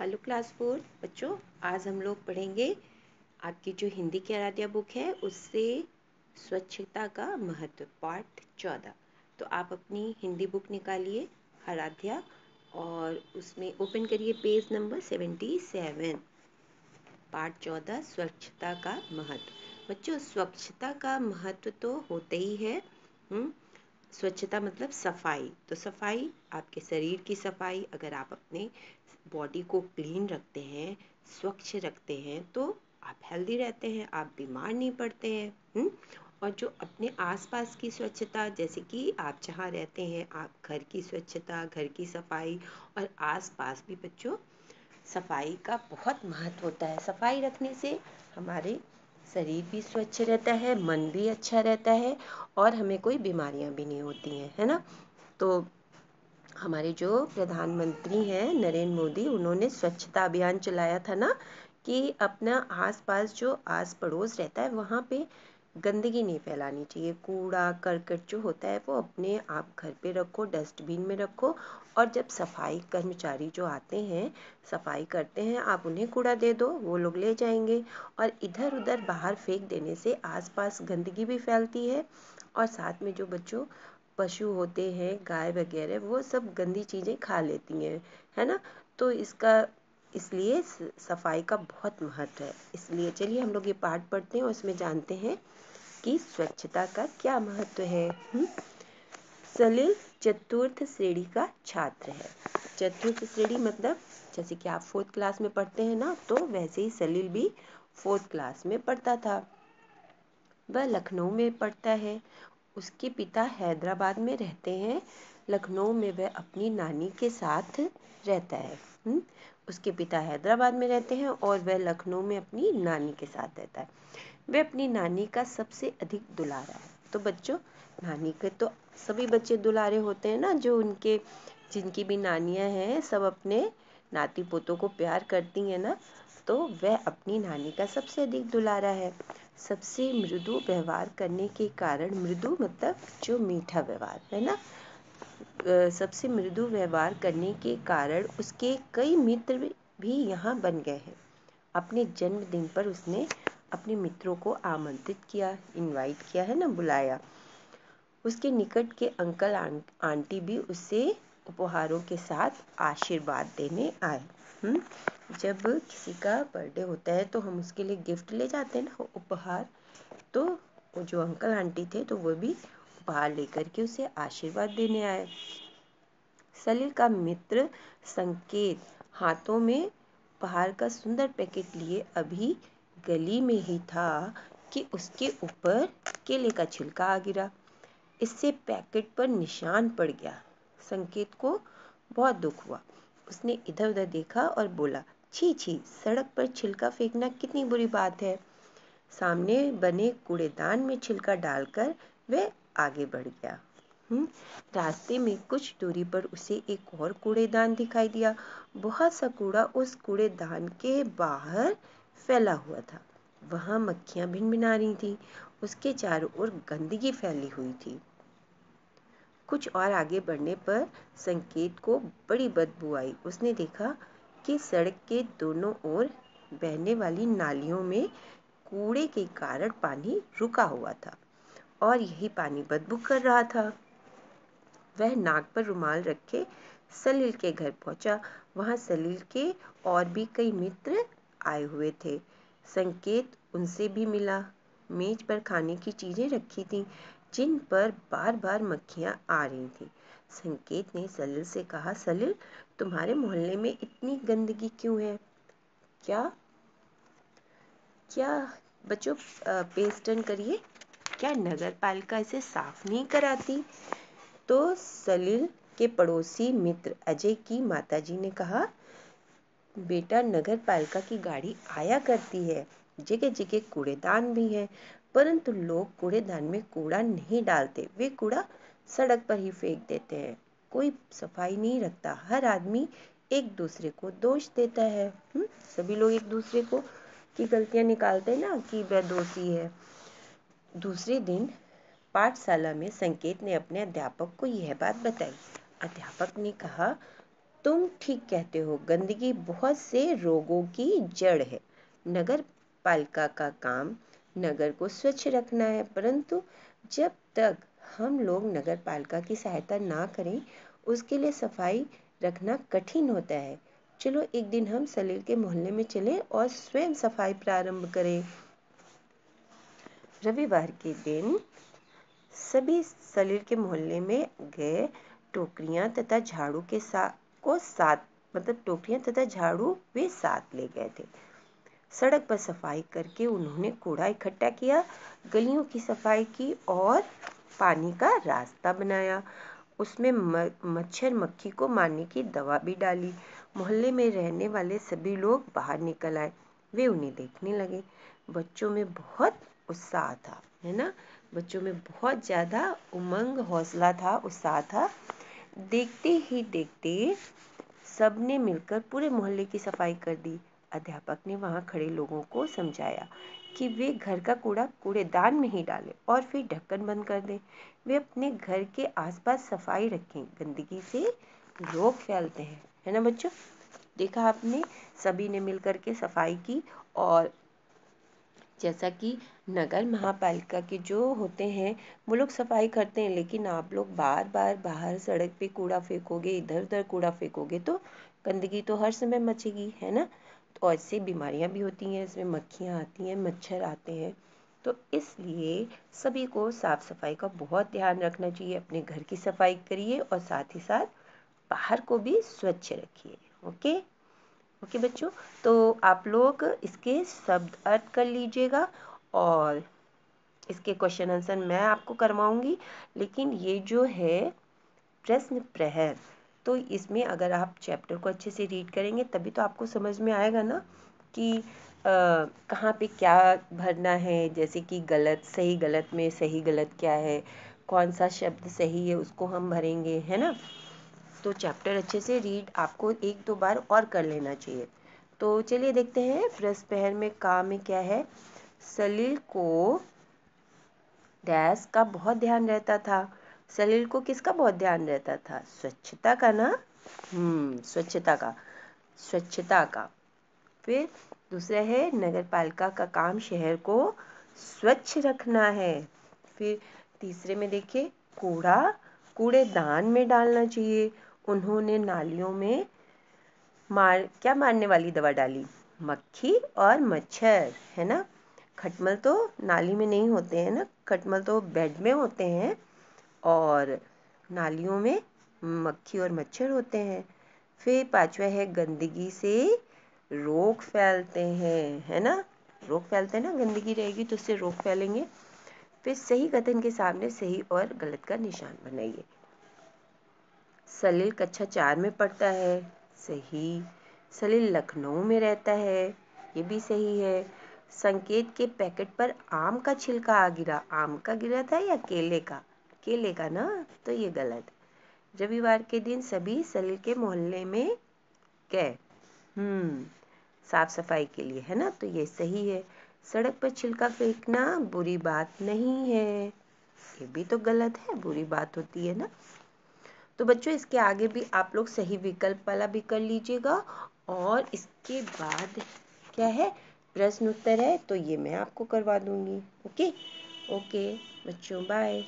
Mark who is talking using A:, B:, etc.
A: Hello class 4 बच्चों, आज हम लोग पढ़ेंगे आपकी जो हिंदी की आराध्या बुक है उससे स्वच्छता का महत्व पार्ट 14। तो आप अपनी हिंदी बुक निकालिए आराध्या और उसमें ओपन करिए पेज नंबर 77। पार्ट 14 स्वच्छता का महत्व। बच्चों, स्वच्छता का महत्व तो होते ही है। स्वच्छता मतलब सफाई। तो सफाई, आपके शरीर की सफाई, अगर आप अपने बॉडी को क्लीन रखते हैं, स्वच्छ रखते हैं, तो आप हेल्दी रहते हैं, आप बीमार नहीं पड़ते हैं। और जो अपने आसपास की स्वच्छता, जैसे कि आप जहाँ रहते हैं, आप घर की स्वच्छता, घर की सफाई और आसपास भी बच्चों सफाई का बहुत महत्व होता है। सफाई रखने से हमारे शरीर भी स्वच्छ रहता है, मन भी अच्छा रहता है और हमें कोई बीमारियां भी नहीं होती हैं, है ना। तो हमारे जो प्रधानमंत्री हैं नरेंद्र मोदी, उन्होंने स्वच्छता अभियान चलाया था ना, कि अपना आसपास जो आस पड़ोस रहता है वहाँ पे गंदगी नहीं फैलानी चाहिए। कूड़ा करकट जो होता है वो अपने आप घर पे रखो, डस्टबिन में रखो। और जब सफाई कर्मचारी जो आते हैं, सफाई करते हैं, आप उन्हें कूड़ा दे दो, वो लोग ले जाएंगे। और इधर उधर बाहर फेंक देने से आसपास गंदगी भी फैलती है और साथ में जो बच्चों पशु होते हैं, गाय वगैरह, वो सब गंदी चीज़ें खा लेती हैं, है ना। तो इसलिए सफाई का बहुत महत्व है। इसलिए चलिए हम लोग ये पाठ पढ़ते हैं और इसमें जानते हैं कि स्वच्छता का क्या महत्व है। सलील चतुर्थ श्रेणी का छात्र है। चतुर्थ श्रेणी मतलब जैसे कि आप 4th क्लास में पढ़ते हैं ना, तो वैसे ही सलील भी 4th क्लास में पढ़ता था। वह लखनऊ में पढ़ता है। उसके पिता हैदराबाद में रहते हैं। लखनऊ में वह अपनी नानी के साथ रहता है। उसके पिता हैदराबाद में रहते हैं और वह लखनऊ में अपनी नानी के साथ रहता है। वह अपनी नानी का सबसे अधिक दुलारा है। तो बच्चों, नानी के तो सभी बच्चे दुलारे होते हैं ना, जो उनके जिनकी भी नानियां हैं, सब अपने नाती पोतों को प्यार करती हैं ना। तो वह अपनी नानी का सबसे अधिक दुलारा है। सबसे मृदु व्यवहार करने के कारण, मृदु मतलब जो मीठा व्यवहार है ना, सबसे मृदु व्यवहार करने के कारण उसके कई मित्र भी यहाँ बन गए हैं। अपने जन्मदिन पर उसने अपने मित्रों को आमंत्रित किया, इनवाइट किया है ना, बुलाया। उसके निकट के अंकल आंटी भी उससे उपहारों के साथ आशीर्वाद देने आए। जब किसी का बर्थडे होता है तो हम उसके लिए गिफ्ट ले जाते हैं ना, उपहार। तो वो जो अंकल आंटी थे, तो वो भी उपहार लेकर के उसे आशीर्वाद देने आए। सलील का मित्र संकेत हाथों में उपहार का सुंदर पैकेट लिए अभी गली में ही था कि उसके ऊपर केले का छिलका आ गिरा। इससे पैकेट पर निशान पड़ गया। संकेत को बहुत दुख हुआ। उसने इधर उधर देखा और बोला, छी छी, सड़क पर छिलका फेंकना कितनी बुरी बात है। सामने बने कूड़ेदान में छिलका डालकर वह आगे बढ़ गया। रास्ते में कुछ दूरी पर उसे एक और कूड़ेदान दिखाई दिया। बहुत सा कूड़ा उस कूड़ेदान के बाहर फैला हुआ था। वहां मक्खियां भिनभिना रही थी। उसके चारों ओर गंदगी फैली हुई थी। कुछ और आगे बढ़ने पर संकेत को बड़ी बदबू आई। उसने देखा कि सड़क के दोनों ओर बहने वाली नालियों में कूड़े के कारण पानी रुका हुआ था और यही पानी बदबू कर रहा था। वह नाक पर रुमाल रखे सलील के घर पहुंचा। वहां सलील के और भी कई मित्र आए हुए थे। संकेत उनसे भी मिला। मेज पर खाने की चीजें रखी थीं, जिन पर बार बार मक्खियां आ रही थीं। संकेत ने सलील से कहा, सलील, तुम्हारे मोहल्ले में इतनी गंदगी क्यों है? क्या क्या बच्चों, पेज टर्न करिए। क्या नगर पालिका इसे साफ नहीं कराती? तो सलील के पड़ोसी मित्र अजय की माताजी ने कहा, बेटा, नगर पालिका की गाड़ी आया करती है, जगह जगह कूड़ेदान भी है, परंतु लोग कूड़ेदान में कूड़ा नहीं डालते। वे कूड़ा सड़क पर ही फेंक देते हैं। कोई सफाई नहीं रखता। हर आदमी एक दूसरे को दोष देता है। सभी लोग एक दूसरे को की गलतियां निकालते हैं ना, कि वह दोषी है। दूसरे दिन पाठशाला में संकेत ने अपने अध्यापक को यह बात बताई। अध्यापक ने कहा, तुम ठीक कहते हो, गंदगी बहुत से रोगों की जड़ है। नगर पालिका का काम नगर को स्वच्छ रखना है, परंतु जब तक हम लोग नगर पालिका की सहायता ना करें, उसके लिए सफाई रखना कठिन होता है। चलो एक दिन हम सलील के मोहल्ले में चलें और स्वयं सफाई प्रारंभ करें। रविवार के दिन सभी सलील के मोहल्ले में गए। टोकरियां तथा झाड़ू के साथ टोकरियां तथा झाड़ू वे साथ ले गए थे। सड़क पर सफाई करके उन्होंने कूड़ा इकट्ठा किया, गलियों की सफाई की और पानी का रास्ता बनाया। उसमें मच्छर मक्खी को मारने की दवा भी डाली। मोहल्ले में रहने वाले सभी लोग बाहर निकल आए। वे उन्हें देखने लगे। बच्चों में बहुत उत्साह था, है ना। बच्चों में बहुत ज़्यादा उमंग, हौसला था, उत्साह था। देखते ही देखते सबने मिलकर पूरे मोहल्ले की सफाई कर दी। अध्यापक ने वहां खड़े लोगों को समझाया कि वे घर का कूड़ा कूड़ेदान में ही डालें और फिर ढक्कन बंद कर दें। वे अपने घर के आसपास सफाई रखें, गंदगी से रोग फैलते हैं, है ना बच्चों। देखा आपने, सभी ने मिलकर के सफाई की। और जैसा कि नगर महापालिका के जो होते हैं वो लोग सफाई करते हैं, लेकिन आप लोग बार बार बाहर सड़क पे कूड़ा फेंकोगे, इधर उधर कूड़ा फेंकोगे तो गंदगी तो हर समय मचेगी, है ना। तो ऐसे बीमारियां भी होती हैं, इसमें मक्खियां आती हैं, मच्छर आते हैं। तो इसलिए सभी को साफ सफाई का बहुत ध्यान रखना चाहिए। अपने घर की सफाई करिए और साथ ही साथ बाहर को भी स्वच्छ रखिए। ओके ओके बच्चों, तो आप लोग इसके शब्द अर्थ कर लीजिएगा और इसके क्वेश्चन आंसर मैं आपको करवाऊंगी। लेकिन ये जो है प्रश्न प्रहर, तो इसमें अगर आप चैप्टर को अच्छे से रीड करेंगे तभी तो आपको समझ में आएगा ना कि कहाँ पे क्या भरना है। जैसे कि गलत सही गलत में सही गलत क्या है, कौन सा शब्द सही है उसको हम भरेंगे, है ना। तो चैप्टर अच्छे से रीड आपको एक दो बार और कर लेना चाहिए। तो चलिए देखते हैं प्रश्न प्रहर में का में क्या है। सलील को डैश का बहुत ध्यान रहता था। सलील को किसका बहुत ध्यान रहता था? स्वच्छता का ना। स्वच्छता का। फिर दूसरा है नगर पालिका का काम शहर को स्वच्छ रखना है। फिर तीसरे में देखिए कूड़ेदान में डालना चाहिए। उन्होंने नालियों में क्या मारने वाली दवा डाली? मक्खी और मच्छर, है ना। खटमल तो नाली में नहीं होते हैं ना, खटमल तो बेड में होते हैं और नालियों में मक्खी और मच्छर होते हैं। फिर पांचवा है गंदगी से रोग फैलते हैं, है ना। रोग फैलते हैं ना, गंदगी रहेगी तो उससे रोग फैलेंगे। फिर सही कथन के सामने सही और गलत का निशान बनाइए। सलील कक्षा 4 में पढ़ता है, सही। सलील लखनऊ में रहता है, ये भी सही है। संकेत के पैकेट पर आम का छिलका आ गिरा, आम का गिरा था या केले का? केले का ना, तो ये गलत। रविवार के दिन सभी सलील के मोहल्ले में गए साफ सफाई के लिए, है ना, तो ये सही है। सड़क पर छिलका फेंकना बुरी बात नहीं है, ये भी तो गलत है, बुरी बात होती है ना। तो बच्चों इसके आगे भी आप लोग सही विकल्प वाला भी कर लीजिएगा। और इसके बाद क्या है, प्रश्न उत्तर है, तो ये मैं आपको करवा दूंगी। ओके ओके बच्चों, बाय।